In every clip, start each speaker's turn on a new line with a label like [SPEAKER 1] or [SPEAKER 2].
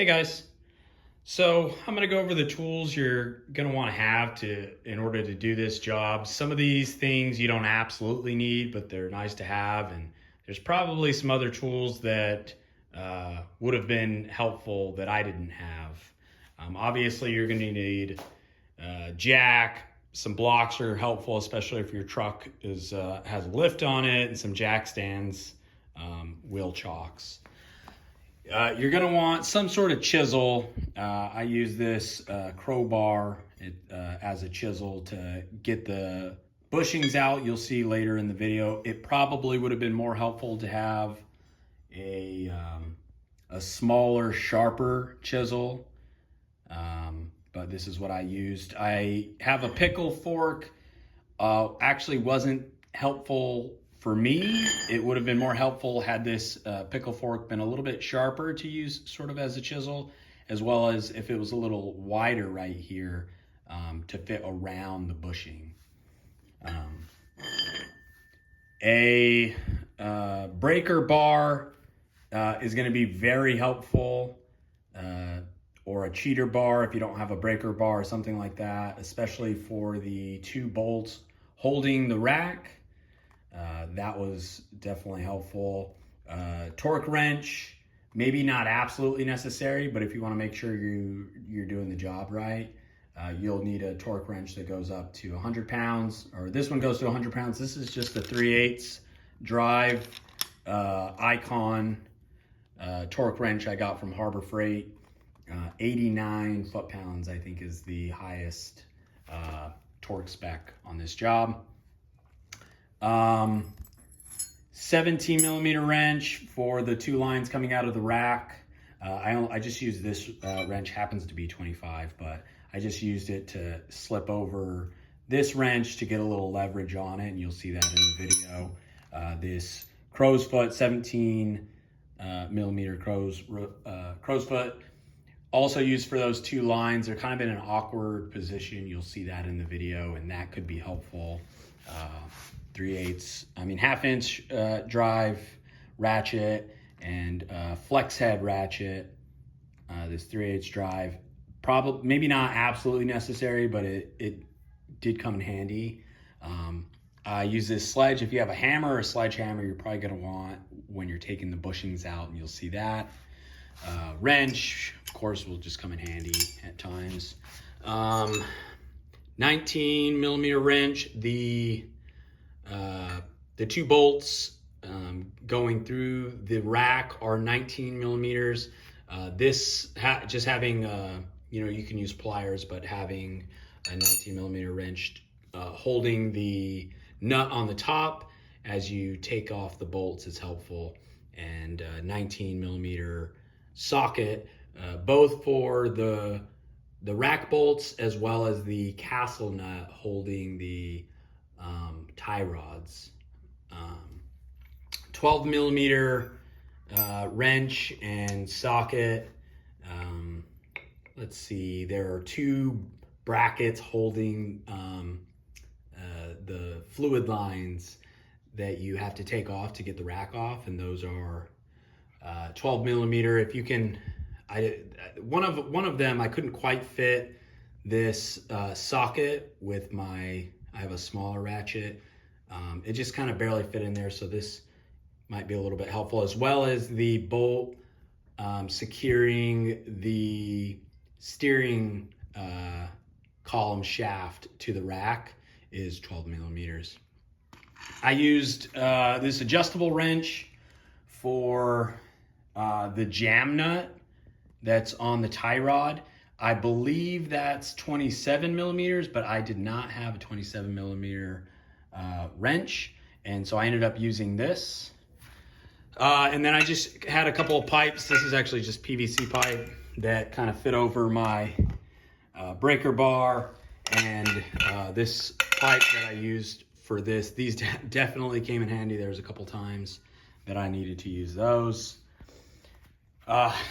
[SPEAKER 1] Hey guys, so I'm going to go over the tools you're going to want to have in order to do this job. Some of these things you don't absolutely need, but they're nice to have, and there's probably some other tools that would have been helpful that I didn't have. Obviously, you're going to need jack. Some blocks are helpful, especially if your truck has a lift on it, and some jack stands, wheel chocks. You're going to want some sort of chisel. I use this crowbar as a chisel to get the bushings out. You'll see later in the video. It probably would have been more helpful to have a smaller, sharper chisel, but this is what I used. I have a pickle fork. Actually wasn't helpful for me. It would have been more helpful had this pickle fork been a little bit sharper to use sort of as a chisel, as well as if it was a little wider right here to fit around the bushing. A breaker bar is going to be very helpful, or a cheater bar if you don't have a breaker bar or something like that, especially for the two bolts holding the rack. That was definitely helpful. Torque wrench, maybe not absolutely necessary, but if you want to make sure you're doing the job right, you'll need a torque wrench that goes up to 100 pounds, or this one goes to 100 pounds. This is just a 3/8 drive Icon torque wrench I got from Harbor Freight. 89 foot-pounds, I think, is the highest torque spec on this job. 17 millimeter wrench for the two lines coming out of the rack. I just used this wrench, happens to be 25, but I just used it to slip over this wrench to get a little leverage on it, and you'll see that in the video. This crow's foot, 17 millimeter crow's foot, also used for those two lines. They're kind of in an awkward position. You'll see that in the video, and that could be helpful. 3/8, half-inch drive ratchet and flex head ratchet. This 3/8 drive, probably maybe not absolutely necessary, but it did come in handy. I use this sledge. If you have a hammer or a sledgehammer, you're probably going to want when you're taking the bushings out, and you'll see that. Wrench, of course, will just come in handy at times. 19 millimeter wrench. The two bolts going through the rack are 19 millimeters. Just having, you can use pliers, but having a 19 millimeter wrench holding the nut on the top as you take off the bolts is helpful. And 19 millimeter socket, both for the rack bolts as well as the castle nut holding the tie rods. 12 millimeter wrench and socket. Let's see, there are two brackets holding the fluid lines that you have to take off to get the rack off, and those are 12 millimeter. If you can, one of them I couldn't quite fit this socket with I have a smaller ratchet. It just kind of barely fit in there, so this might be a little bit helpful, as well as the bolt securing the steering column shaft to the rack is 12 millimeters. I used this adjustable wrench for the jam nut that's on the tie rod. I believe that's 27 millimeters, but I did not have a 27 millimeter wrench, and so I ended up using this. And then I just had a couple of pipes. This is actually just PVC pipe that kind of fit over my breaker bar, and this pipe that I used for this, these definitely came in handy. There was a couple times that I needed to use those.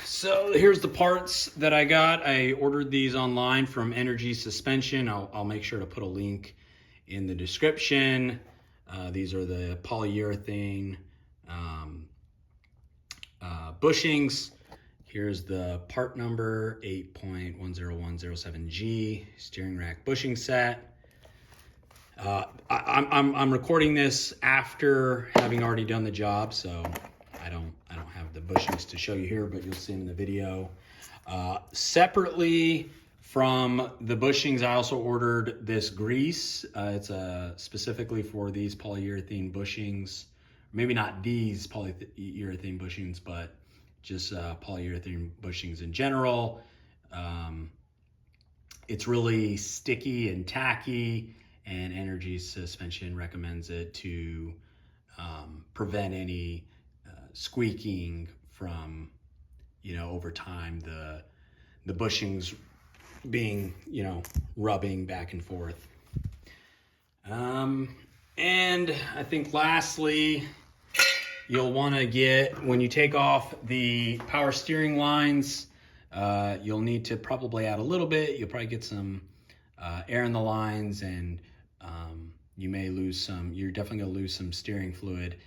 [SPEAKER 1] So here's the parts that I got. I ordered these online from Energy Suspension. I'll make sure to put a link in the description. These are the polyurethane bushings. Here's the part number 8.10107G steering rack bushing set. I'm recording this after having already done the job, so I don't have the bushings to show you here, but you'll see them in the video. Separately from the bushings, I also ordered this grease. It's specifically for these polyurethane bushings. Maybe not these polyurethane bushings, but just polyurethane bushings in general. It's really sticky and tacky, and Energy Suspension recommends it to prevent any squeaking from, over time, the bushings being, rubbing back and forth. And I think lastly, you'll want to get, when you take off the power steering lines, you'll need to probably add a little bit. You'll probably get some air in the lines, and you may lose some, you're definitely going to lose some steering fluid.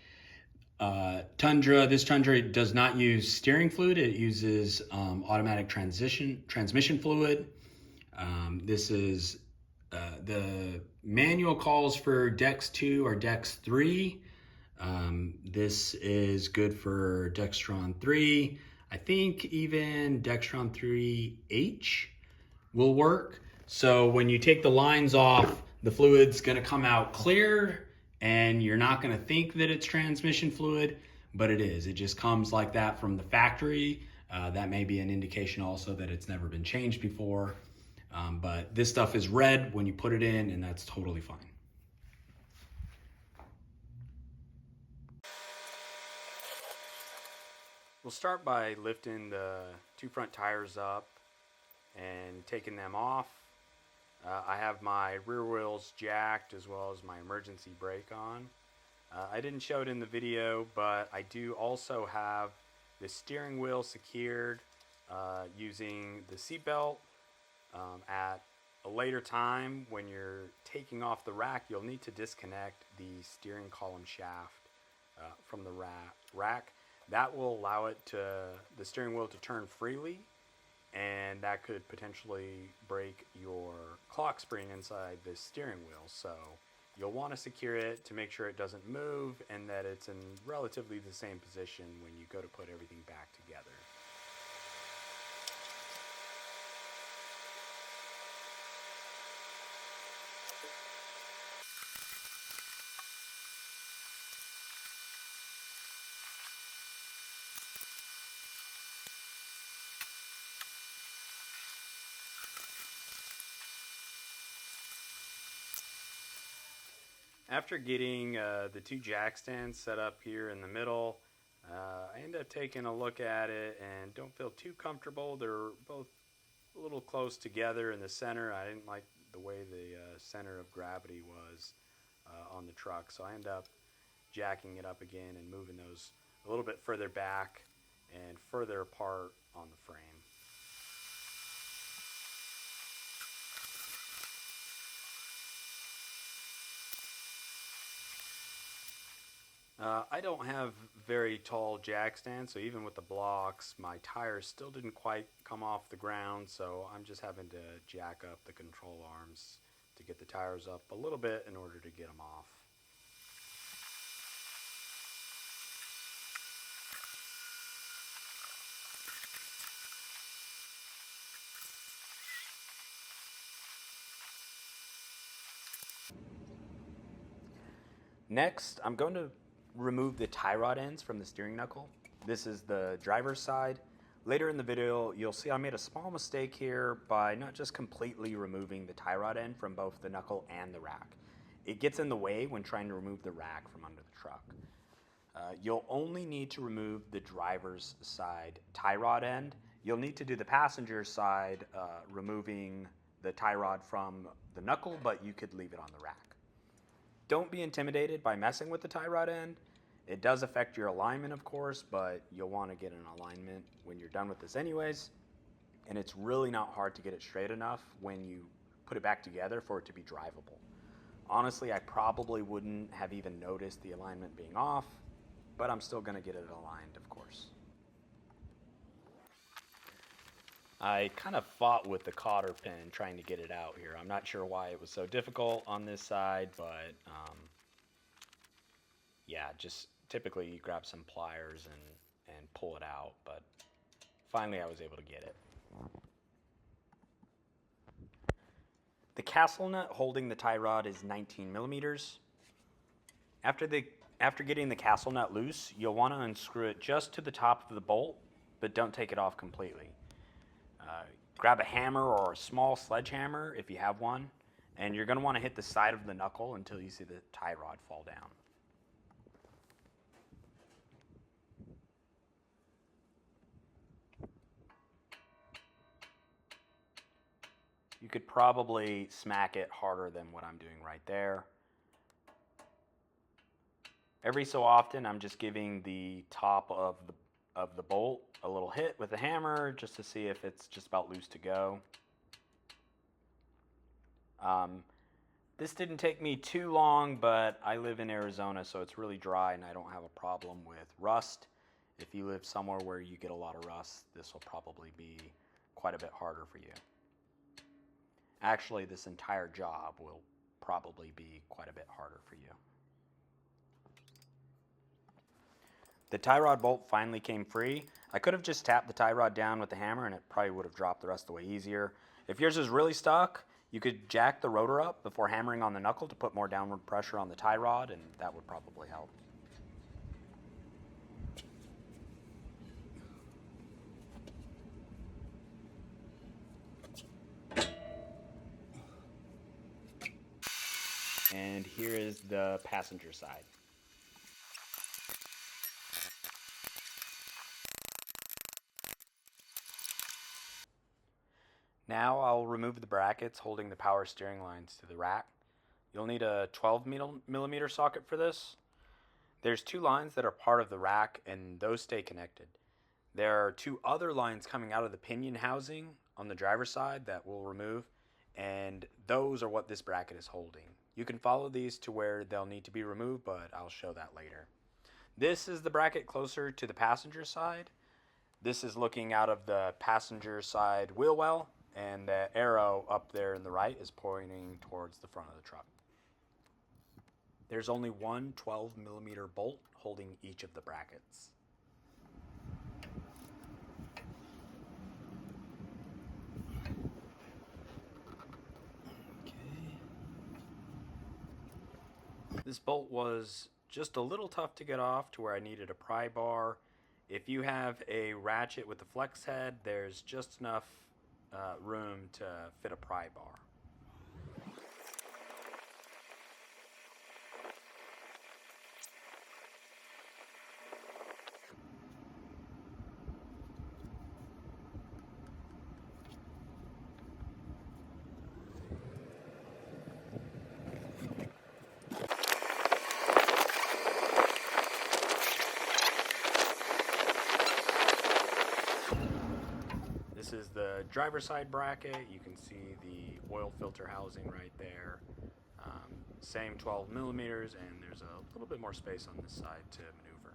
[SPEAKER 1] This Tundra does not use steering fluid. It uses automatic transmission fluid. This is the manual calls for Dex 2 or Dex 3. This is good for Dextron 3. I think even Dextron 3H will work. So when you take the lines off, the fluid's going to come out clear, and you're not going to think that it's transmission fluid, but it is. It just comes like that from the factory. That may be an indication also that it's never been changed before. But this stuff is red when you put it in, and that's totally fine. We'll start by lifting the two front tires up and taking them off. I have my rear wheels jacked as well as my emergency brake on. I didn't show it in the video, but I do also have the steering wheel secured using the seatbelt. At a later time, when you're taking off the rack, you'll need to disconnect the steering column shaft from the rack. That will allow the steering wheel to turn freely, and that could potentially break your clock spring inside the steering wheel. So you'll want to secure it to make sure it doesn't move and that it's in relatively the same position when you go to put everything back together. After getting the two jack stands set up here in the middle, I ended up taking a look at it and don't feel too comfortable. They're both a little close together in the center. I didn't like the way the center of gravity was on the truck, so I ended up jacking it up again and moving those a little bit further back and further apart on the frame. I don't have very tall jack stands, so even with the blocks, my tires still didn't quite come off the ground, so I'm just having to jack up the control arms to get the tires up a little bit in order to get them off. Next, I'm going to remove the tie rod ends from the steering knuckle. This is the driver's side. Later in the video, you'll see I made a small mistake here by not just completely removing the tie rod end from both the knuckle and the rack. It gets in the way when trying to remove the rack from under the truck. You'll only need to remove the driver's side tie rod end. You'll need to do the passenger side, removing the tie rod from the knuckle, but you could leave it on the rack. Don't be intimidated by messing with the tie rod end. It does affect your alignment, of course, but you'll want to get an alignment when you're done with this anyways. And it's really not hard to get it straight enough when you put it back together for it to be drivable. Honestly, I probably wouldn't have even noticed the alignment being off, but I'm still going to get it aligned, of course. I kind of fought with the cotter pin trying to get it out here. I'm not sure why it was so difficult on this side, but yeah, just typically you grab some pliers and pull it out, but finally I was able to get it. The castle nut holding the tie rod is 19 millimeters. After getting the castle nut loose, you'll want to unscrew it just to the top of the bolt, but don't take it off completely. Grab a hammer or a small sledgehammer if you have one, and you're going to want to hit the side of the knuckle until you see the tie rod fall down. You could probably smack it harder than what I'm doing right there. Every so often, I'm just giving the top of the bolt a little hit with a hammer just to see if it's just about loose to go. This didn't take me too long, but I live in Arizona, so it's really dry and I don't have a problem with rust. If you live somewhere where you get a lot of rust, this will probably be quite a bit harder for you. Actually, this entire job will probably be quite a bit harder for you. The tie rod bolt finally came free. I could have just tapped the tie rod down with the hammer and it probably would have dropped the rest of the way easier. If yours is really stuck, you could jack the rotor up before hammering on the knuckle to put more downward pressure on the tie rod, and that would probably help. And here is the passenger side. Now I'll remove the brackets holding the power steering lines to the rack. You'll need a 12 millimeter socket for this. There's two lines that are part of the rack and those stay connected. There are two other lines coming out of the pinion housing on the driver's side that we'll remove, and those are what this bracket is holding. You can follow these to where they'll need to be removed, but I'll show that later. This is the bracket closer to the passenger side. This is looking out of the passenger side wheel well, and the arrow up there in the right is pointing towards the front of the truck. There's only one 12 millimeter bolt holding each of the brackets. This bolt was just a little tough to get off to where I needed a pry bar. If you have a ratchet with a flex head, there's just enough room to fit a pry bar. This is the driver's side bracket. You can see the oil filter housing right there. Same 12 millimeters, and there's a little bit more space on this side to maneuver.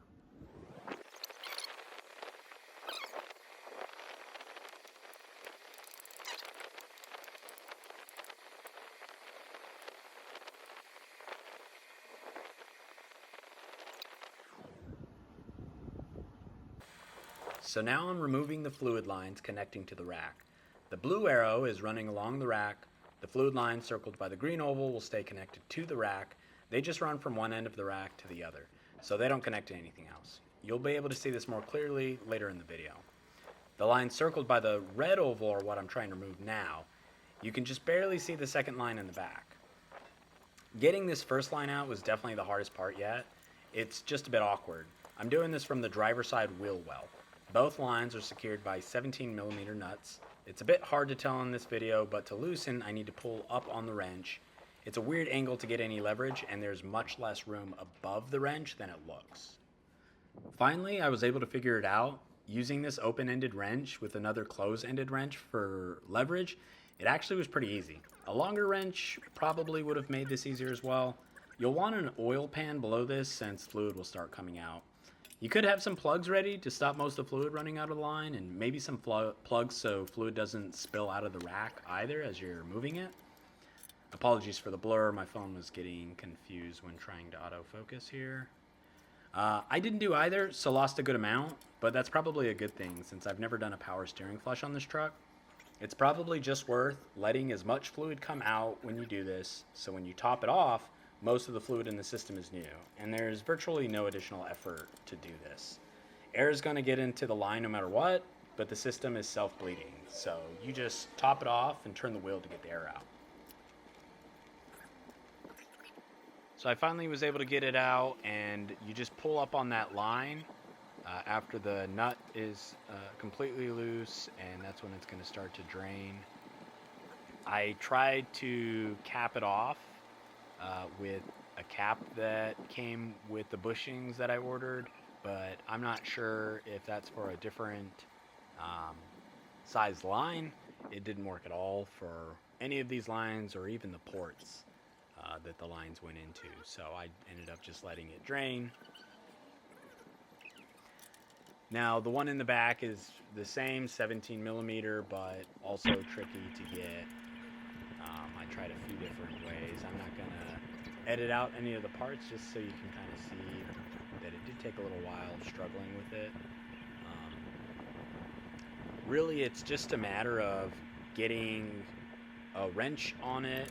[SPEAKER 1] So now I'm removing the fluid lines connecting to the rack. The blue arrow is running along the rack. The fluid lines circled by the green oval will stay connected to the rack. They just run from one end of the rack to the other, so they don't connect to anything else. You'll be able to see this more clearly later in the video. The lines circled by the red oval are what I'm trying to remove now. You can just barely see the second line in the back. Getting this first line out was definitely the hardest part yet. It's just a bit awkward. I'm doing this from the driver's side wheel well. Both lines are secured by 17 millimeter nuts. It's a bit hard to tell in this video, but to loosen, I need to pull up on the wrench. It's a weird angle to get any leverage, and there's much less room above the wrench than it looks. Finally, I was able to figure it out. Using this open-ended wrench with another closed-ended wrench for leverage, it actually was pretty easy. A longer wrench probably would have made this easier as well. You'll want an oil pan below this since fluid will start coming out. You could have some plugs ready to stop most of the fluid running out of the line, and maybe some plugs so fluid doesn't spill out of the rack either as you're moving it. Apologies for the blur, my phone was getting confused when trying to autofocus here. I didn't do either, so lost a good amount, but that's probably a good thing since I've never done a power steering flush on this truck. It's probably just worth letting as much fluid come out when you do this, so when you top it off, most of the fluid in the system is new, and there's virtually no additional effort to do this. Air is going to get into the line no matter what, but the system is self-bleeding, so you just top it off and turn the wheel to get the air out. So I finally was able to get it out, and you just pull up on that line after the nut is completely loose, and that's when it's going to start to drain. I tried to cap it off with a cap that came with the bushings that I ordered, but I'm not sure if that's for a different size line. It didn't work at all for any of these lines or even the ports that the lines went into, so I ended up just letting it drain. Now the one in the back is the same 17 millimeter, but also tricky to get. I tried a few different ways. I'm not gonna edit out any of the parts just so you can kind of see that it did take a little while struggling with it. Really, it's just a matter of getting a wrench on it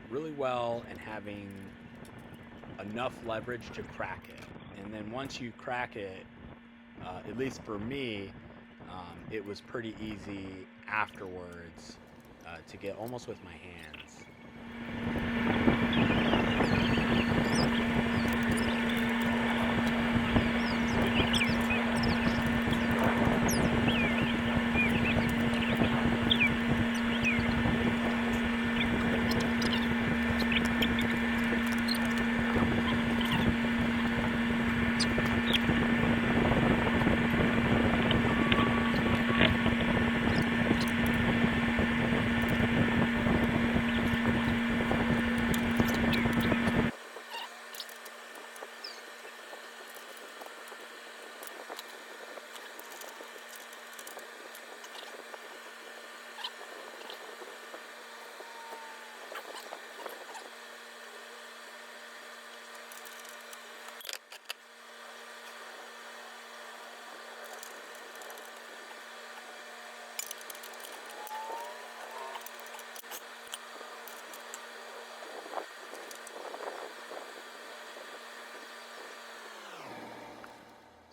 [SPEAKER 1] really well and having enough leverage to crack it. And then once you crack it, at least for me, it was pretty easy afterwards to get almost with my hands.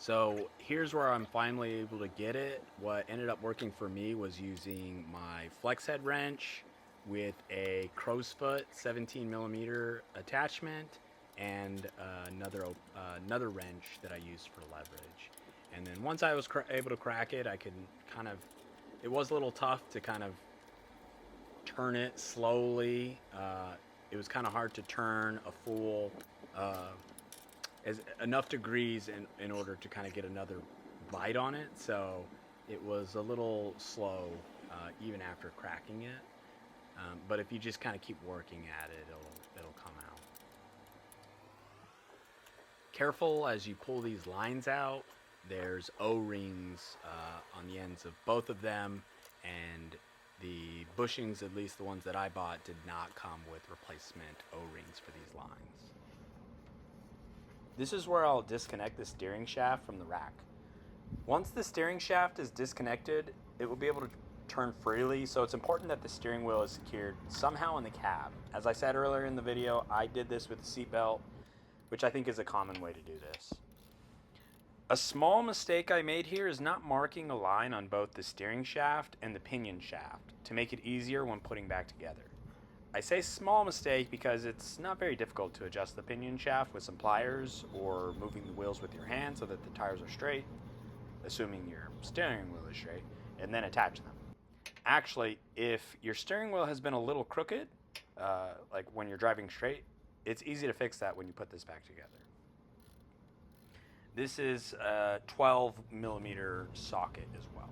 [SPEAKER 1] So here's where I'm finally able to get it. What ended up working for me was using my flex head wrench with a crow's foot 17 millimeter attachment and another wrench that I used for leverage. And then once I was able to crack it, I could kind of, it was a little tough to kind of turn it slowly. It was kind of hard to turn a full enough degrees in order to kind of get another bite on it, so it was a little slow even after cracking it. But if you just kind of keep working at it, it'll come out. Careful as you pull these lines out. There's O-rings on the ends of both of them, and the bushings, at least the ones that I bought, did not come with replacement O-rings for these lines. This is where I'll disconnect the steering shaft from the rack. Once the steering shaft is disconnected, it will be able to turn freely, so it's important that the steering wheel is secured somehow in the cab. As I said earlier in the video, I did this with a seatbelt, which I think is a common way to do this. A small mistake I made here is not marking a line on both the steering shaft and the pinion shaft to make it easier when putting back together. I say small mistake because it's not very difficult to adjust the pinion shaft with some pliers or moving the wheels with your hand so that the tires are straight, assuming your steering wheel is straight, and then attach them. Actually, if your steering wheel has been a little crooked, like when you're driving straight, it's easy to fix that when you put this back together. This is a 12 millimeter socket as well.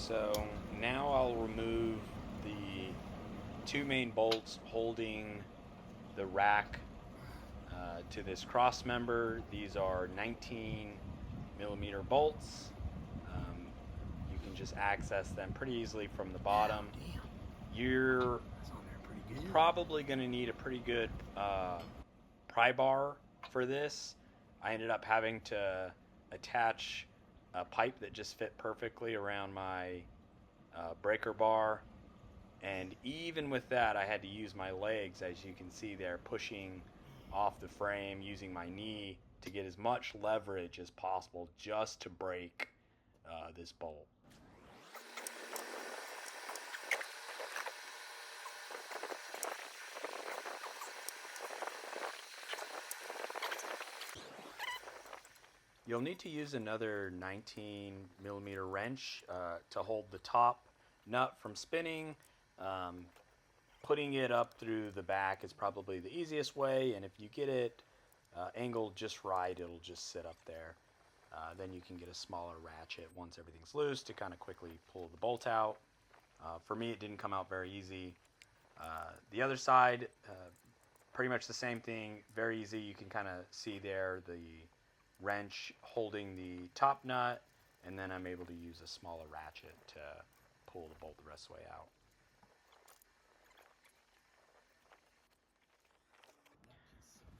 [SPEAKER 1] So now I'll remove the two main bolts holding the rack to this cross member. These are 19mm bolts. You can just access them pretty easily from the bottom. You're probably going to need a pretty good pry bar for this. I ended up having to attach a pipe that just fit perfectly around my breaker bar, and even with that I had to use my legs, as you can see there, pushing off the frame, using my knee to get as much leverage as possible just to break this bolt. You'll need to use another 19mm wrench to hold the top nut from spinning. Putting it up through the back is probably the easiest way, and if you get it angled just right, it'll just sit up there. Then you can get a smaller ratchet once everything's loose to kind of quickly pull the bolt out. For me, it didn't come out very easy. The other side, pretty much the same thing, very easy. You can kind of see there the wrench holding the top nut, and then I'm able to use a smaller ratchet to pull the bolt the rest of the way out.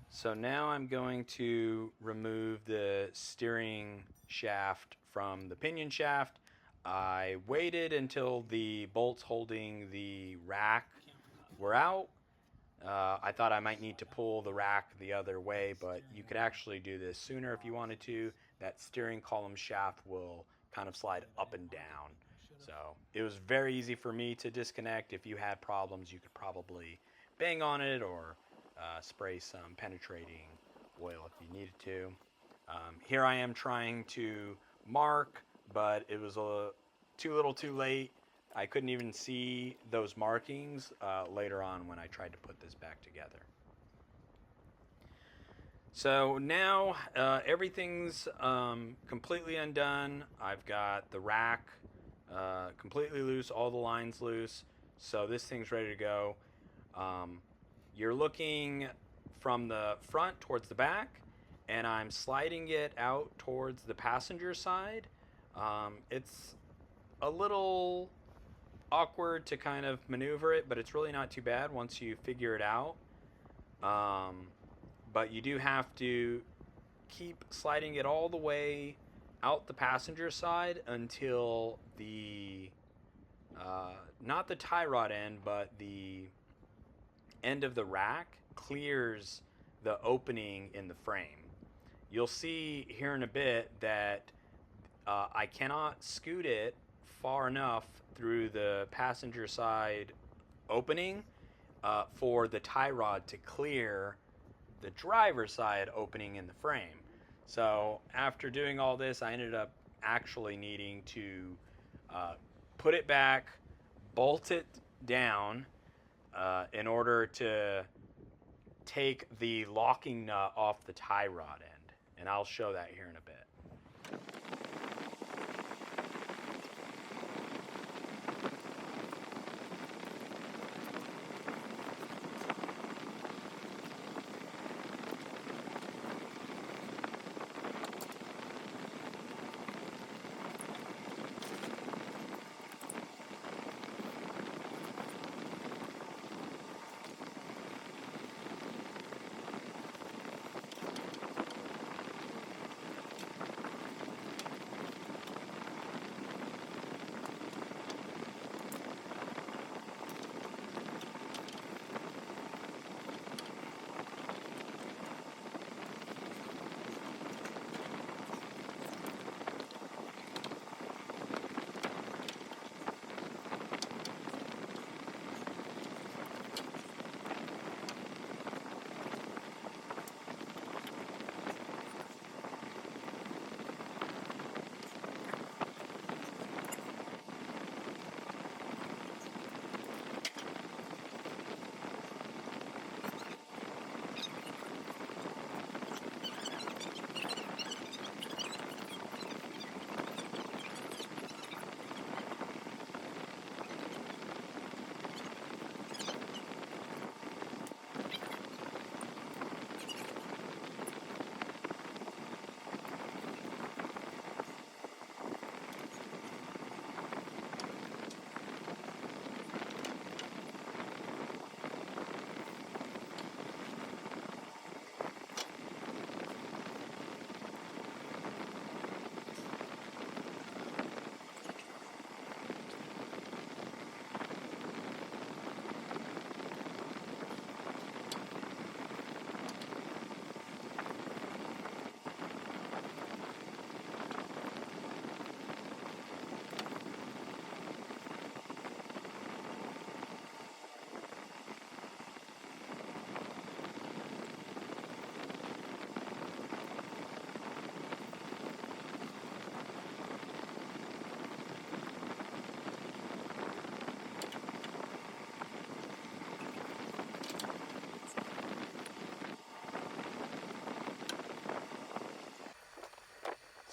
[SPEAKER 1] So now I'm going to remove the steering shaft from the pinion shaft. I waited until the bolts holding the rack were out. I thought I might need to pull the rack the other way, but you could actually do this sooner if you wanted to. That steering column shaft will kind of slide up and down. So it was very easy for me to disconnect. If you had problems, you could probably bang on it or spray some penetrating oil if you needed to. Here I am trying to mark, but it was too little too late. I couldn't even see those markings later on when I tried to put this back together. So now everything's completely undone. I've got the rack completely loose, all the lines loose, so this thing's ready to go. You're looking from the front towards the back, and I'm sliding it out towards the passenger side. It's a little awkward to kind of maneuver it, but it's really not too bad once you figure it out. But you do have to keep sliding it all the way out the passenger side until the not the tie rod end, but the end of the rack clears the opening in the frame. You'll see here in a bit that I cannot scoot it far enough through the passenger side opening for the tie rod to clear the driver's side opening in the frame. So after doing all this, I ended up actually needing to put it back, bolt it down in order to take the locking nut off the tie rod end. And I'll show that here in a bit.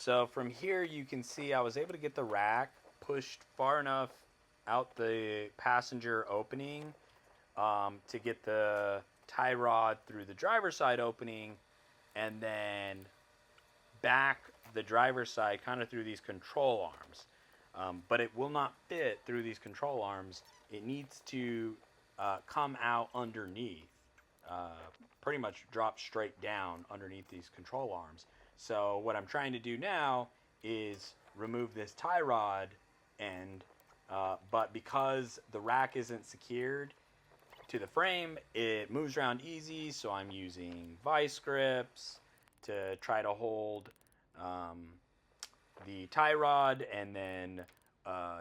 [SPEAKER 1] So from here you can see I was able to get the rack pushed far enough out the passenger opening to get the tie rod through the driver's side opening, and then back the driver's side kind of through these control arms. But it will not fit through these control arms. It needs to come out underneath, pretty much drop straight down underneath these control arms. So what I'm trying to do now is remove this tie rod end, but because the rack isn't secured to the frame, it moves around easy, so I'm using vice grips to try to hold the tie rod, and then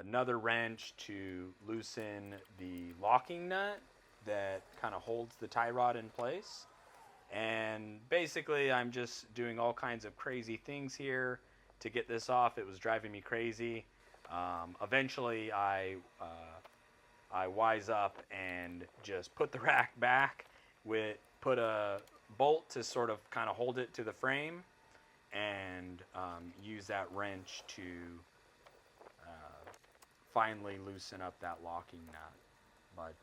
[SPEAKER 1] another wrench to loosen the locking nut that kind of holds the tie rod in place. And basically I'm just doing all kinds of crazy things here to get this off. It was driving me crazy. Eventually I wise up and just put the rack back, put a bolt to sort of kind of hold it to the frame, and use that wrench to finally loosen up that locking nut. But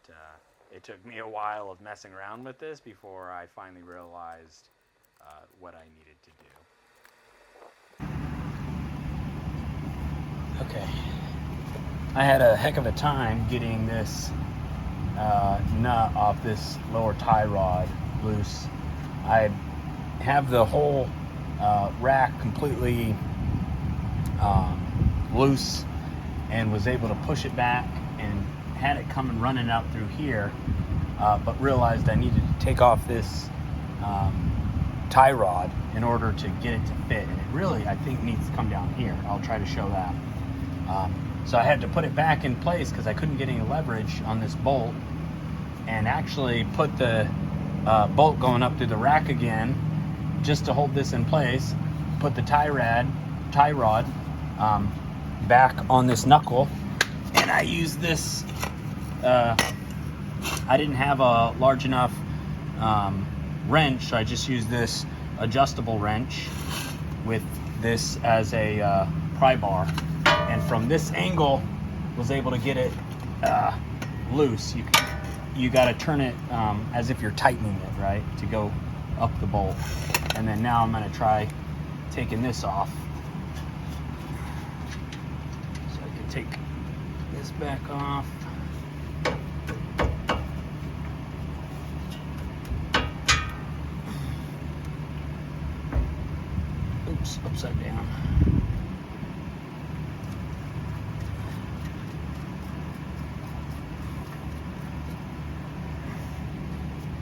[SPEAKER 1] it took me a while of messing around with this before I finally realized what I needed to do. Okay. I had a heck of a time getting this nut off this lower tie rod loose. I have the whole rack completely loose and was able to push it back and had it coming running out through here, but realized I needed to take off this tie rod in order to get it to fit, and it really, I think, needs to come down here. I'll try to show that. So I had to put it back in place because I couldn't get any leverage on this bolt, and actually put the bolt going up through the rack again just to hold this in place. Put the tie rod back on this knuckle, and I used this. I didn't have a large enough wrench, so I just used this adjustable wrench with this as a pry bar, and from this angle was able to get it loose. You got to turn it as if you're tightening it, right, to go up the bolt. And then now I'm going to try taking this off. So I can take this back off. Oops, upside down.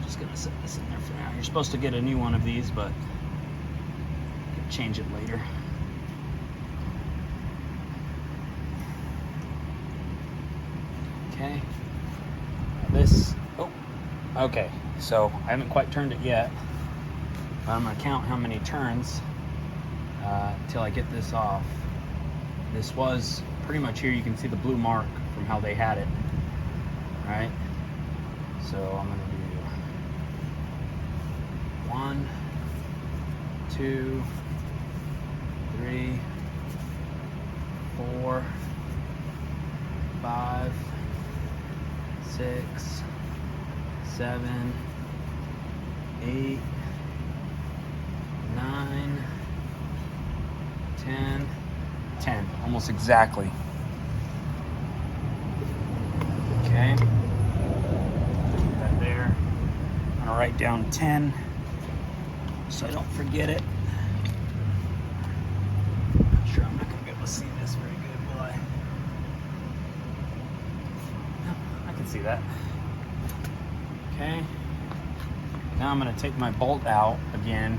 [SPEAKER 1] Just gonna set this in there for now. You're supposed to get a new one of these, but you can change it later. Okay. Okay, so I haven't quite turned it yet, but I'm gonna count how many turns till I get this off. This was pretty much here. You can see the blue mark from how they had it. All right, so I'm gonna do 1, 2, 3, 4, 5, 6, 7, 8, 9, 10, almost exactly. Okay, put that there. I'm gonna write down 10 so I don't forget it. Not sure I'm not gonna be able to see this very good, will I? No, I can see that. Okay, now I'm going to take my bolt out again,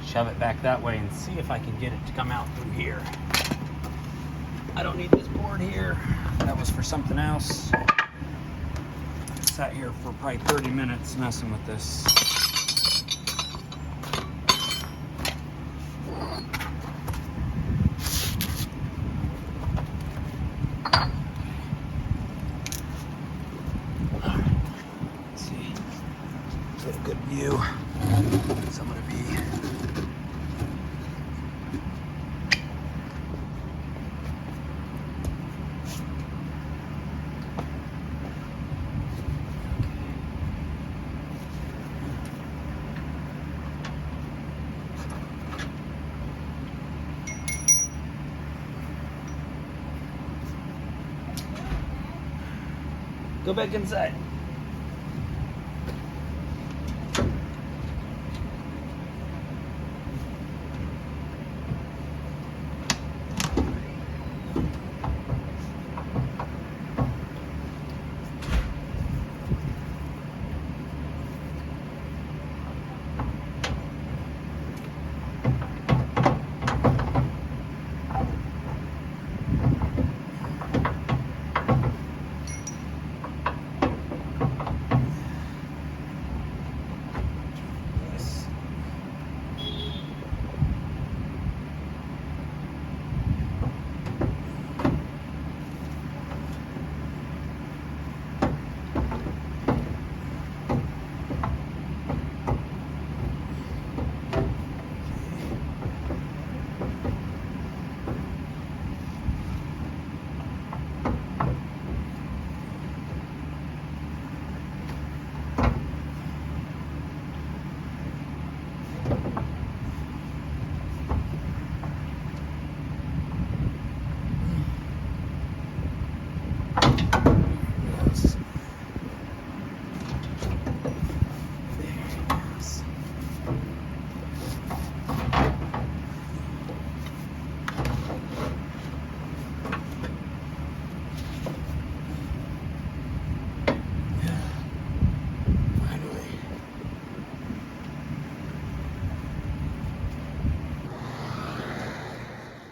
[SPEAKER 1] shove it back that way, and see if I can get it to come out through here. I don't need this board here. That was for something else. I sat here for probably 30 minutes messing with this. Good view. So I'm going to be go back inside.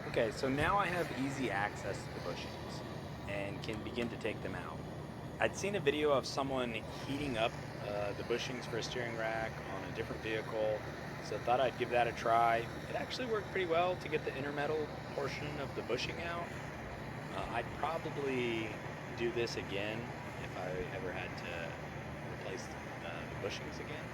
[SPEAKER 1] Okay, so now I have easy access to the bushings and can begin to take them out. I'd seen a video of someone heating up the bushings for a steering rack on a different vehicle, so thought I'd give that a try. It actually worked pretty well to get the inner metal portion of the bushing out. I'd probably do this again if I ever had to replace the bushings again.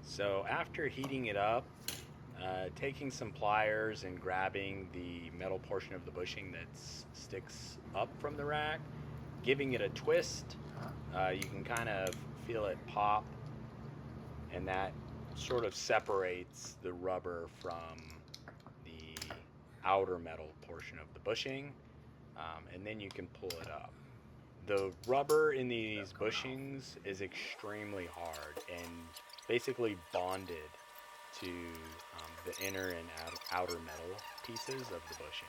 [SPEAKER 1] So after heating it up, taking some pliers and grabbing the metal portion of the bushing that sticks up from the rack, giving it a twist, you can kind of feel it pop, and that sort of separates the rubber from the outer metal portion of the bushing, and then you can pull it up. The rubber in these bushings is extremely hard and basically bonded to the inner and outer metal pieces of the bushing.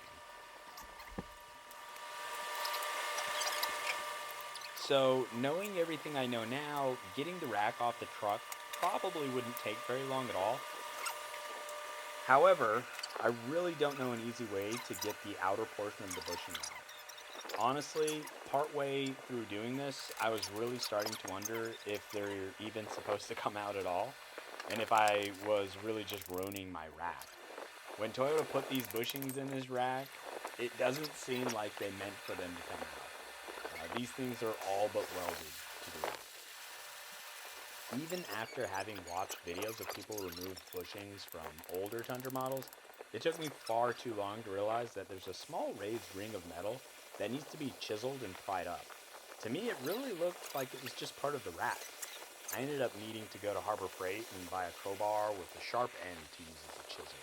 [SPEAKER 1] So knowing everything I know now, getting the rack off the truck probably wouldn't take very long at all. However, I really don't know an easy way to get the outer portion of the bushing out. Honestly, partway through doing this, I was really starting to wonder if they're even supposed to come out at all, and if I was really just ruining my rack. When Toyota put these bushings in this rack, it doesn't seem like they meant for them to come out. These things are all but welded to the rack. Even after having watched videos of people remove bushings from older Tundra models, it took me far too long to realize that there's a small raised ring of metal that needs to be chiseled and pried up. To me, it really looked like it was just part of the rack. I ended up needing to go to Harbor Freight and buy a crowbar with a sharp end to use as a chisel.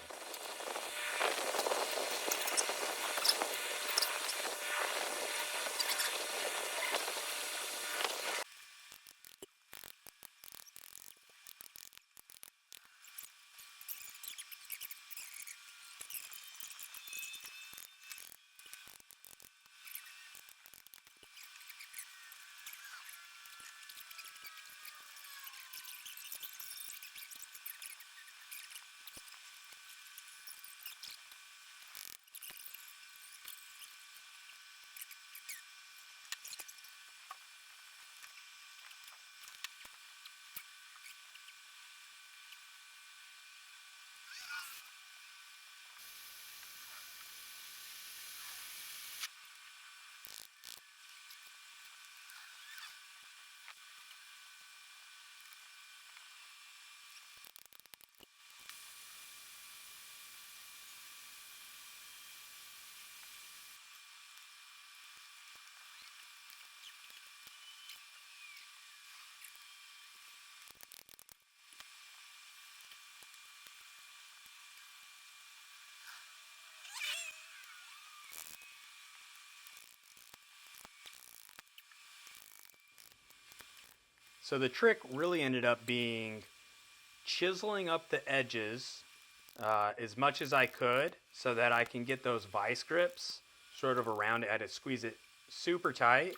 [SPEAKER 1] So the trick really ended up being chiseling up the edges as much as I could so that I can get those vice grips sort of around it. I had to squeeze it super tight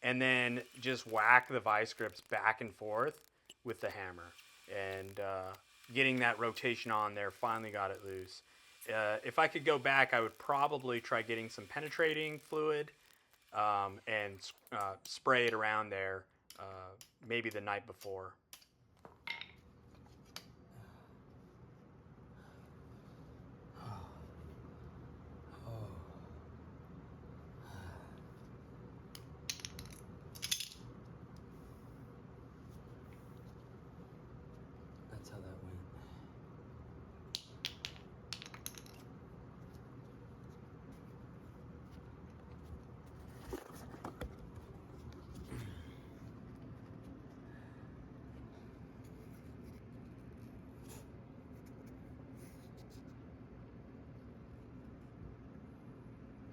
[SPEAKER 1] and then just whack the vice grips back and forth with the hammer. And getting that rotation on there finally got it loose. If I could go back, I would probably try getting some penetrating fluid and spray it around there maybe the night before.
[SPEAKER 2] That's how that went.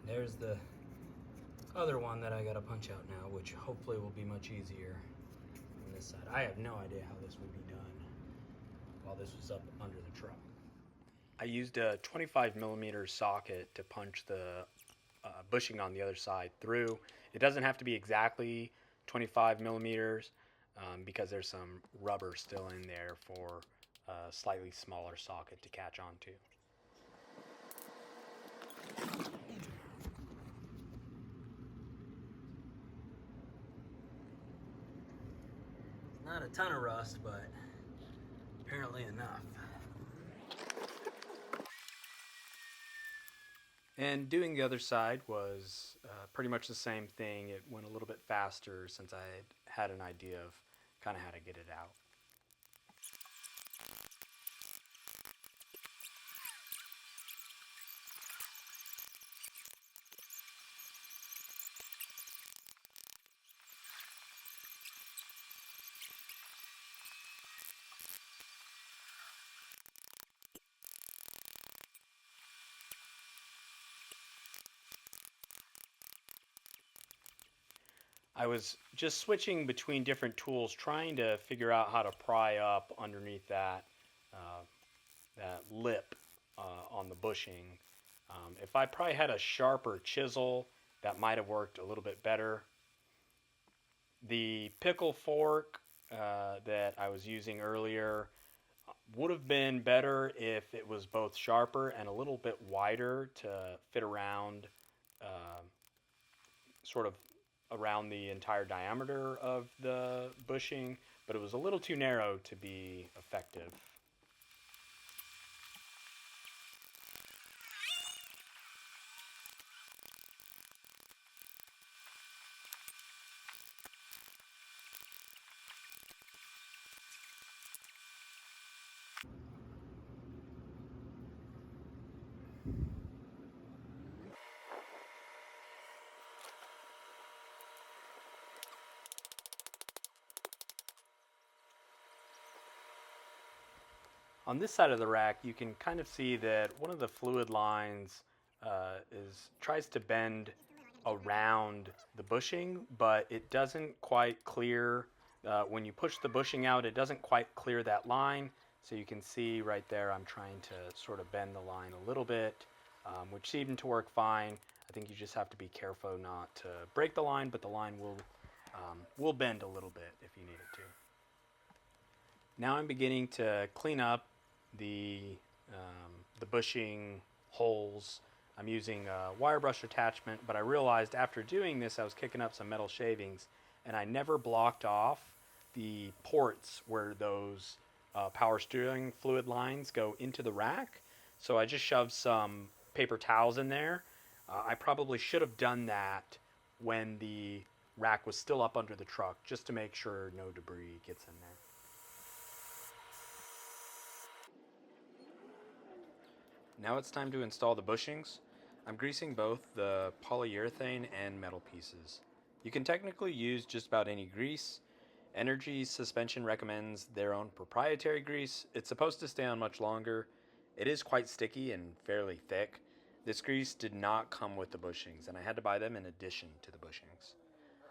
[SPEAKER 2] There's the other one that I gotta punch out now, which hopefully will be much easier on this side. I have no idea how this would be done while this was up under the truck.
[SPEAKER 1] I used a 25mm socket to punch the bushing on the other side through. It doesn't have to be exactly 25mm because there's some rubber still in there for a slightly smaller socket to catch onto.
[SPEAKER 2] Not a ton of rust, but apparently enough.
[SPEAKER 1] And doing the other side was pretty much the same thing. It went a little bit faster since I had an idea of kind of how to get it out. I was just switching between different tools, trying to figure out how to pry up underneath that that lip on the bushing. If I probably had a sharper chisel, that might have worked a little bit better. The pickle fork that I was using earlier would have been better if it was both sharper and a little bit wider to fit around sort of around the entire diameter of the bushing, but it was a little too narrow to be effective. On this side of the rack, you can kind of see that one of the fluid lines tries to bend around the bushing, but it doesn't quite clear. When you push the bushing out, it doesn't quite clear that line. So you can see right there, I'm trying to sort of bend the line a little bit, which seemed to work fine. I think you just have to be careful not to break the line, but the line will bend a little bit if you need it to. Now I'm beginning to clean up the bushing holes. I'm using a wire brush attachment, but I realized after doing this I was kicking up some metal shavings, and I never blocked off the ports where those power steering fluid lines go into the rack. So I just shoved some paper towels in there. I probably should have done that when the rack was still up under the truck, just to make sure no debris gets in there. Now it's time to install the bushings. I'm greasing both the polyurethane and metal pieces. You can technically use just about any grease. Energy Suspension recommends their own proprietary grease. It's supposed to stay on much longer. It is quite sticky and fairly thick. This grease did not come with the bushings, and I had to buy them in addition to the bushings.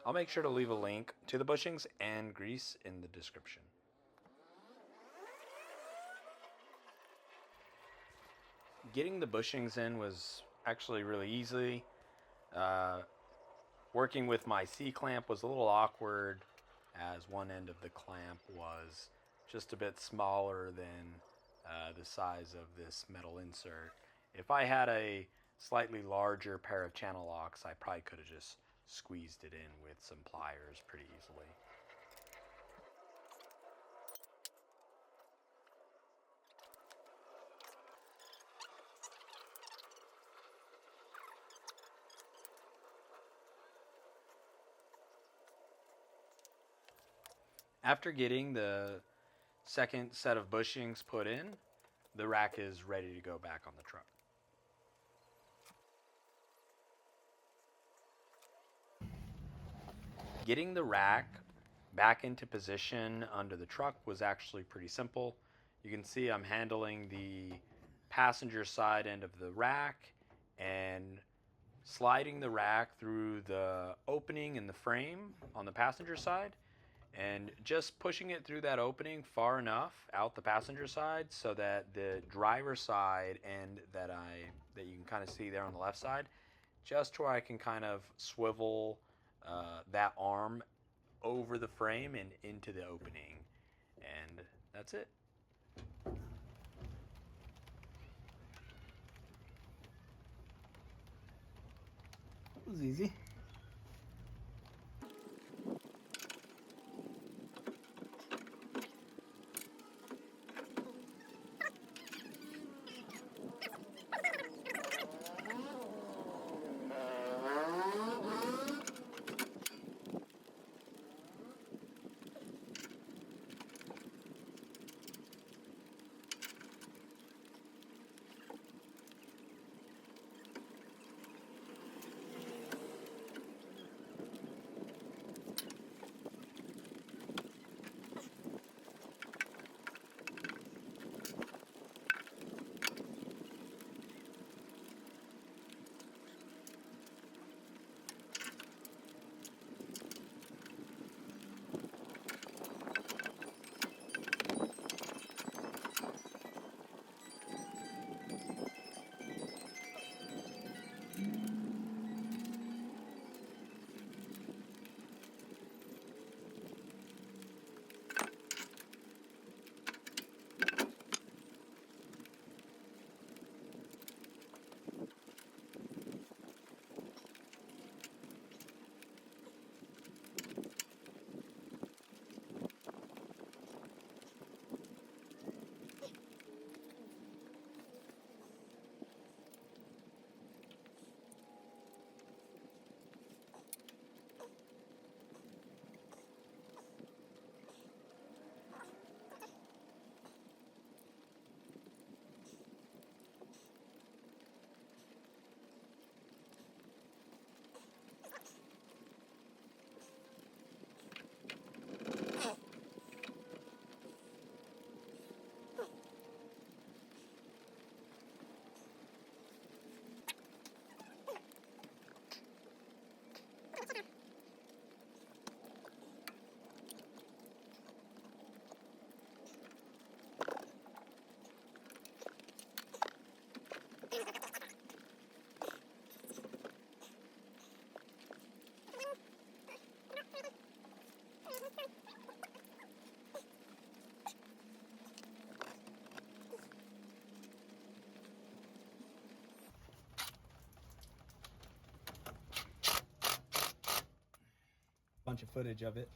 [SPEAKER 2] I'll make sure to leave a link to the bushings and grease in the description. Getting the bushings in was actually really easy. Working with my C-clamp was a little awkward, as one end of the clamp was just a bit smaller than the size of this metal insert. If I had a slightly larger pair of channel locks, I probably could have just squeezed it in with some pliers pretty easily. After getting the second set of bushings put in, the rack is ready to go back on the truck. Getting the rack back into position under the truck was actually pretty simple. You can see I'm handling the passenger side end of the rack and sliding the rack through the opening in the frame on the passenger side and just pushing it through that opening far enough out the passenger side so that the driver's side end that you can kind of see there on the left side, just where I can kind of swivel that arm over the frame and into the opening, and that's it. It was easy. Bunch of footage of it.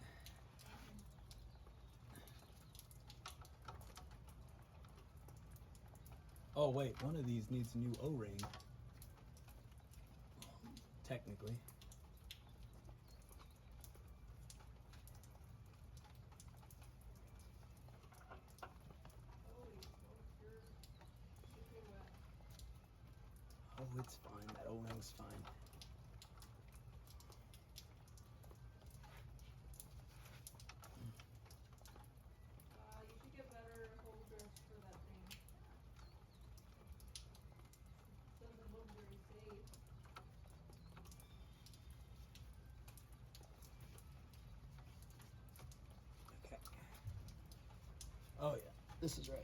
[SPEAKER 2] Oh wait, one of these needs a new O-ring. Technically. Oh, it's fine. That O-ring's fine.
[SPEAKER 3] You should get better holders for that thing. Doesn't look very safe.
[SPEAKER 2] This is right.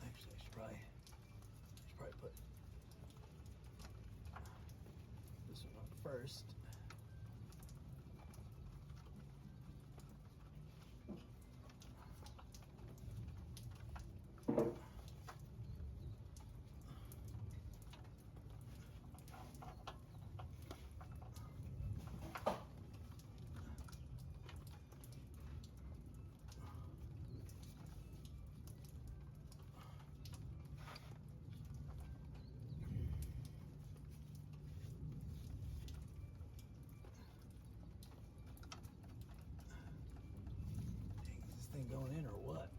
[SPEAKER 2] Actually, I should probably put this one on first. Is this thing going in or what?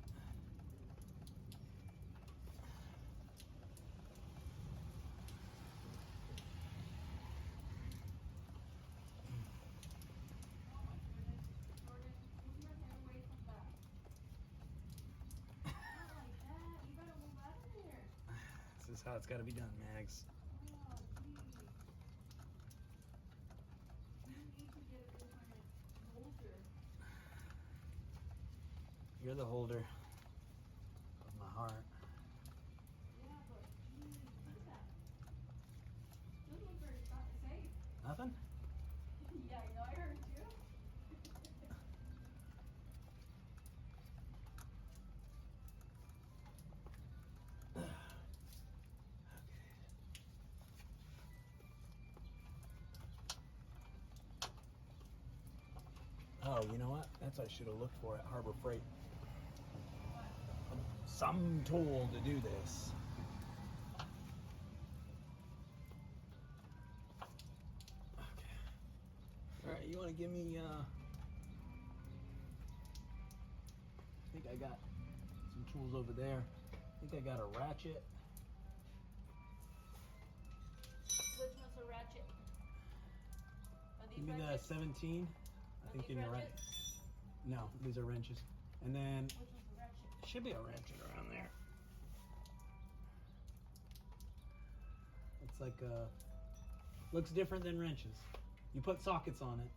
[SPEAKER 3] Jordan, move your hand away from that. Not like that. You better move out of there.
[SPEAKER 2] This is how it's got to be done, Mags.
[SPEAKER 3] Oh, geez. You need to get a different holder.
[SPEAKER 2] You're the holder of my heart.
[SPEAKER 3] Yeah, but geez, look at that. Doesn't look very safe.
[SPEAKER 2] Nothing?
[SPEAKER 3] Yeah, I know. I heard you.
[SPEAKER 2] Oh, you know what? That's what I should have looked for at Harbor Freight. Some tool to do this. Okay. All right, you want to give me? I think I got some tools over there. I think I got a ratchet.
[SPEAKER 3] Which one's a ratchet? Are these
[SPEAKER 2] Give me the
[SPEAKER 3] ratchets?
[SPEAKER 2] 17. I
[SPEAKER 3] Are
[SPEAKER 2] think
[SPEAKER 3] these
[SPEAKER 2] you're right.
[SPEAKER 3] ratchets?
[SPEAKER 2] No, these are wrenches. And then
[SPEAKER 3] Which one's a ratchet?
[SPEAKER 2] should be a ratchet around there. It's like looks different than wrenches. You put sockets on it.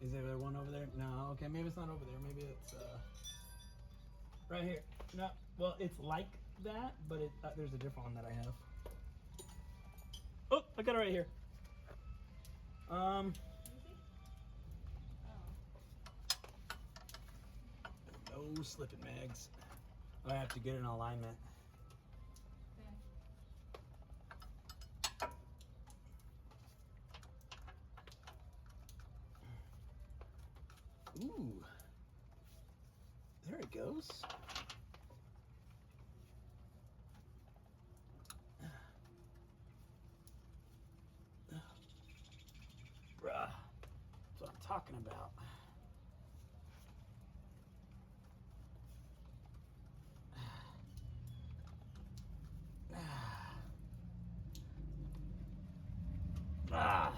[SPEAKER 2] Is there one over there? No, okay, maybe it's not over there. Maybe it's right here. No, well, it's like that, but there's a different one that I have. Oh, I got it right here.
[SPEAKER 3] Let me see. Oh.
[SPEAKER 2] No slipping mags. I have to get an alignment.
[SPEAKER 3] Okay.
[SPEAKER 2] Ooh, there it goes. Bruh, that's what I'm talking about. Ah.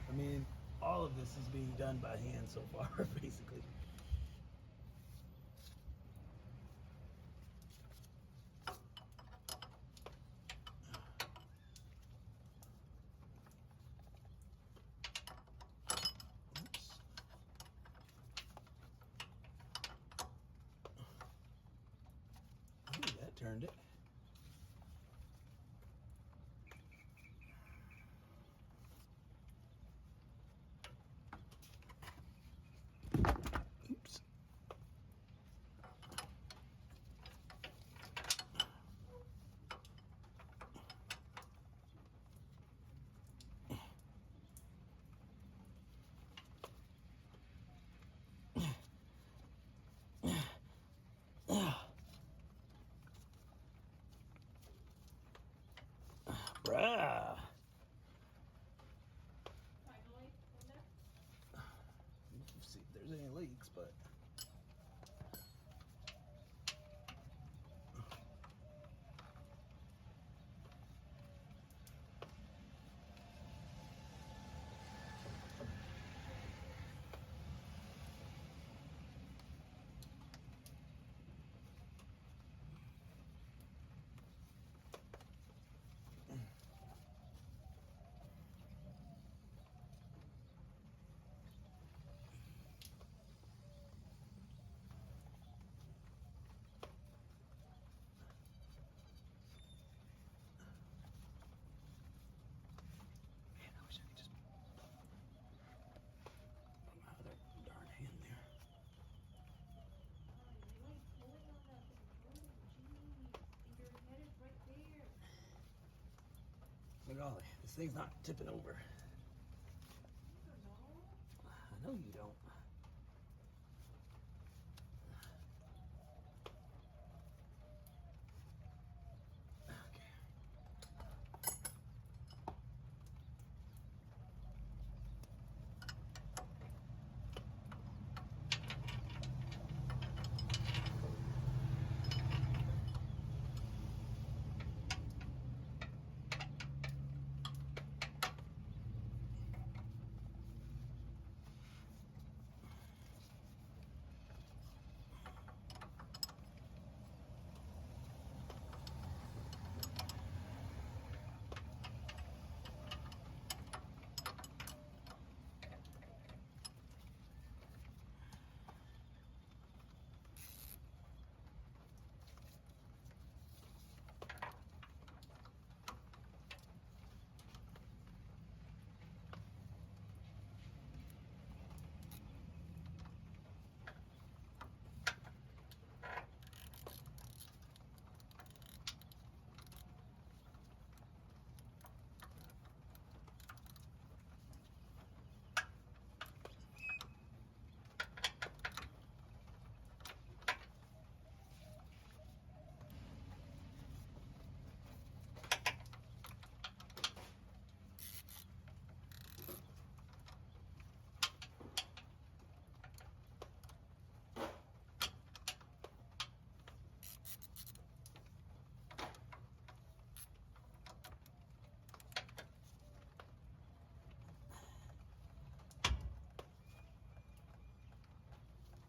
[SPEAKER 2] I mean, all of this is being done by hand so far, basically. Oops. Ooh, that turned it. Bruh.
[SPEAKER 3] Finally, Linda.
[SPEAKER 2] Let's see if there's any leaks, but. Man, I wish I could just put my other darn hand there.
[SPEAKER 3] Oh, you like pulling on the controller? Jeez. And your head is right there.
[SPEAKER 2] Look, Ollie, this thing's not tipping over.
[SPEAKER 3] You don't know.
[SPEAKER 2] I know you don't. Okay.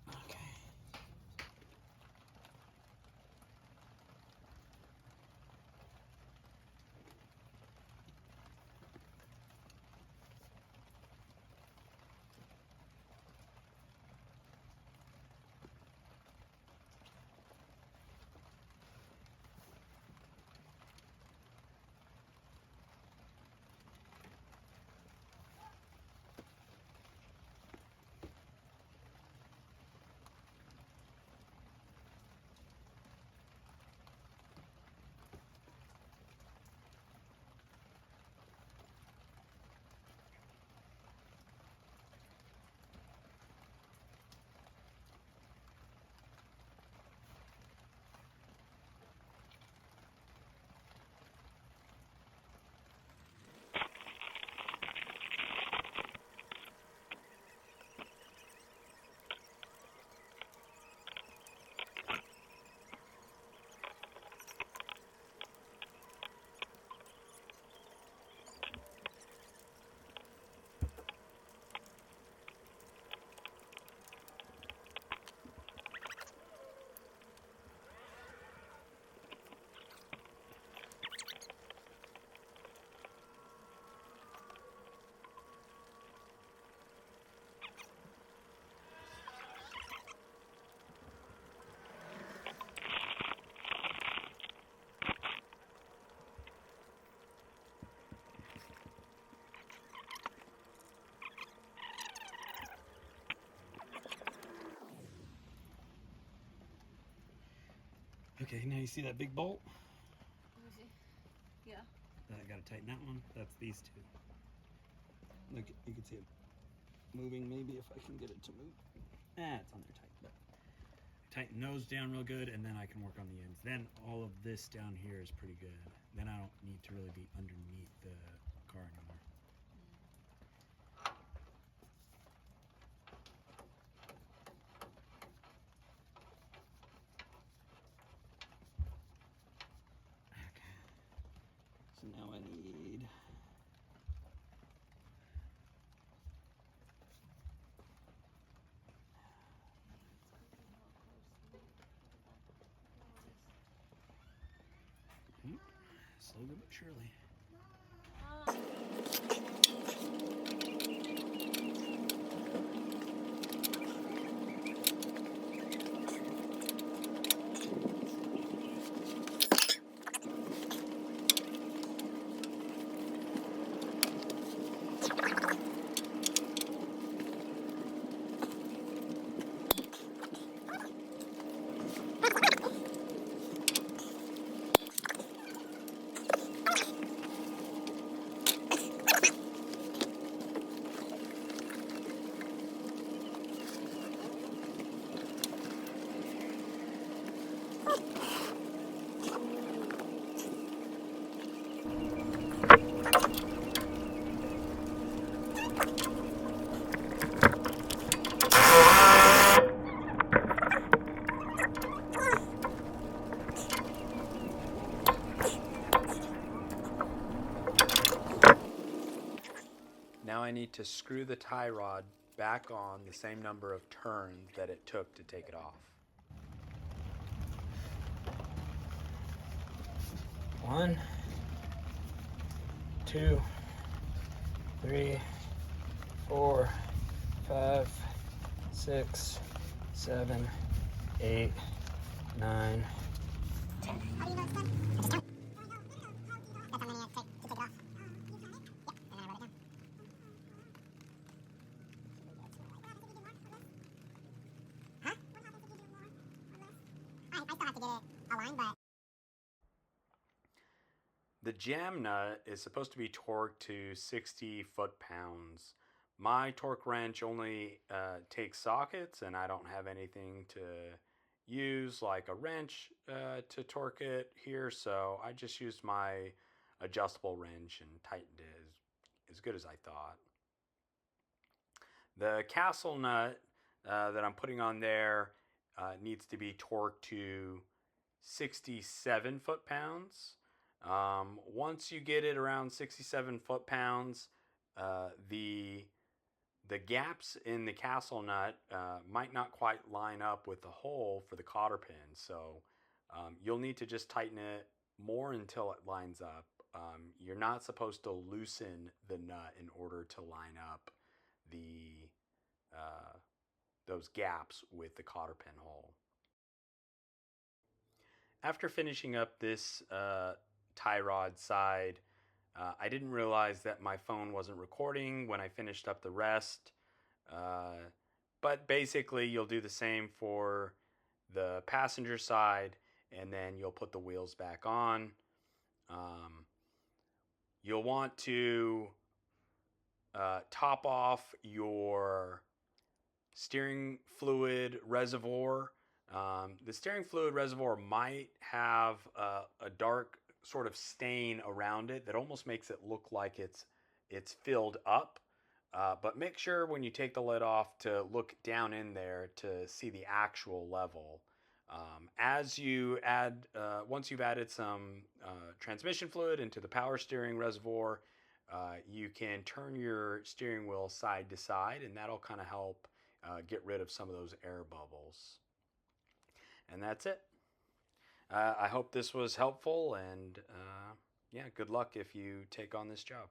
[SPEAKER 2] Okay. Okay, now you see that big bolt?
[SPEAKER 3] Let me see. Yeah.
[SPEAKER 2] I gotta tighten that one. That's these two. Look, you can see it moving maybe if I can get it to move. It's on there tight, but tighten those down real good and then I can work on the ends. Then all of this down here is pretty good. Then I don't need to really be underneath the car anymore. Okay. So now I need... Slowly but surely. Now I need to screw the tie rod back on the same number of turns that it took to take it off. 1, 2, 3, 4, 5, 6, 7, 8, 9, 10. How do you know it's done? I just count. That's how many it takes to take it off. Yep, and then I wrote it down. Huh? What happens if you do more or less? I still have to get it aligned, but... The jam nut is supposed to be torqued to 60 foot-pounds. My torque wrench only takes sockets, and I don't have anything to use like a wrench to torque it here, so I just used my adjustable wrench and tightened it as good as I thought. The castle nut that I'm putting on there needs to be torqued to 67 foot-pounds. Once you get it around 67 foot-pounds, the gaps in the castle nut might not quite line up with the hole for the cotter pin, so you'll need to just tighten it more until it lines up. You're not supposed to loosen the nut in order to line up the those gaps with the cotter pin hole. After finishing up this tie rod side, I didn't realize that my phone wasn't recording when I finished up the rest. But basically, you'll do the same for the passenger side, and then you'll put the wheels back on. You'll want to top off your steering fluid reservoir. The steering fluid reservoir might have a dark sort of stain around it that almost makes it look like it's filled up. But make sure when you take the lid off to look down in there to see the actual level. As you add, once you've added some transmission fluid into the power steering reservoir, you can turn your steering wheel side to side, and that'll kind of help get rid of some of those air bubbles. And that's it. I hope this was helpful, and yeah, good luck if you take on this job.